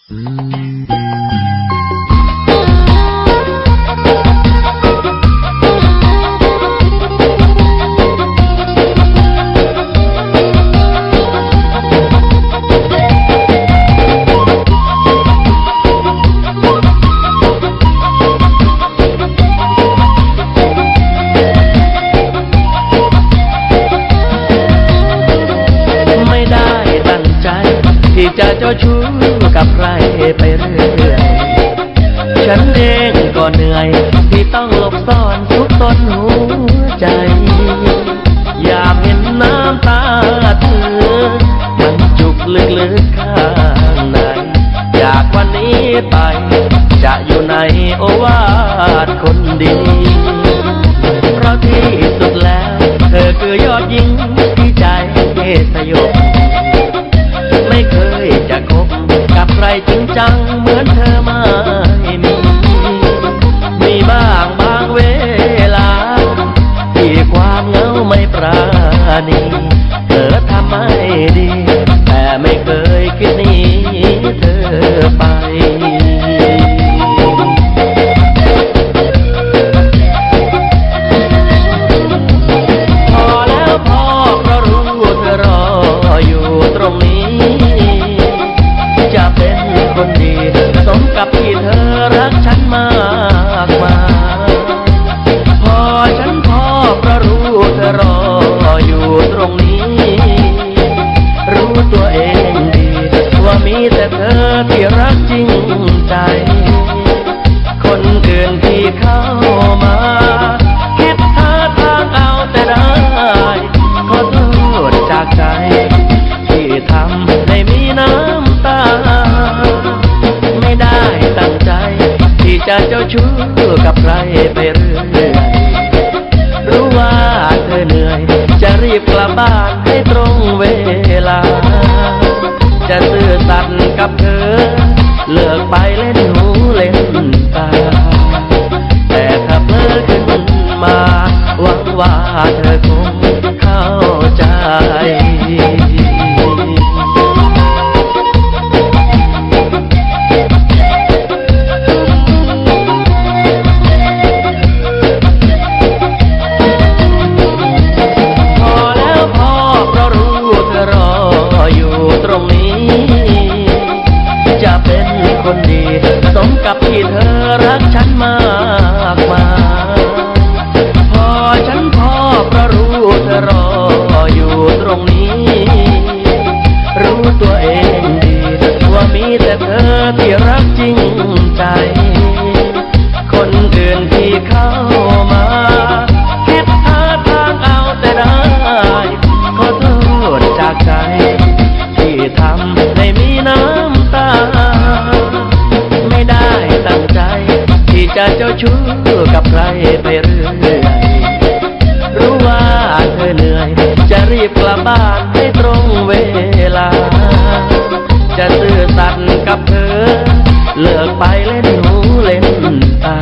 ที่จะเจ้าชู้กับใครไปเรื่อยฉันเองก็เหนื่อยที่ต้องหลบซ่อนทุกต้นหัวใจอยากเห็นน้ำตาเธอมันจุกลึกๆข้างในอยากวันนี้ไปจะอยู่ในโอวาทคนดีเพราะที่สุดแล้วเธอคือยอดหญิงที่ใจสยบไม่เคยจะคบกับใครจริงจังเหมือนเธอไม่มีบ้างบางเวลาที่ความเหงาไม่ปราณีเธอทำไม่ดีแต่ไม่เคยคิดหนีเธอไปพอแล้วพอเพราะรู้เธอรออยู่ตรงนี้จะเป็นคนดีสมกับที่เธอรักฉันมากมายพอฉันพอเพราะรู้เธอรออยู่ตรงนี้รู้ตัวเองดีว่ามีแต่เธอที่รักจริงใจคนอื่นที่เข้ามาคิดท่าทางเอาแต่ได้ขอโทษจากใจที่ทำให้มีน้ำตาไม่ได้ตั้งใจที่จะเจ้าชู้กับใครไปเรื่อยรู้ว่าเธอเหนื่อยจะรีบกลับบ้านให้ตรงเวลาจะซื่อสัตย์กับเธอเลิกไปเล่นหูเล่นตาแต่ถ้าเพลิดขึ้นมาหวังว่าเธอคงเข้าใจจะเป็นคนดีสมกับที่เธอรักฉันมากมายพอฉันพอเพราะรู้เธอรออยู่ตรงนี้รู้ตัวเองดีว่ามีแต่เธอที่รักจริงใจคนอื่นที่เข้ามาคิดท่าทางเอาแต่ได้ขอโทษจากใจที่ทำให้มีน้ำตาไม่ได้ตั้งใจที่จะเจ้าชู้กับใครไปเรื่อยรู้ว่าเธอเหนื่อยจะรีบกลับบ้านให้ตรงเวลาจะซื่อสัตย์กับเธอเลิกไปเล่นหูเล่นตา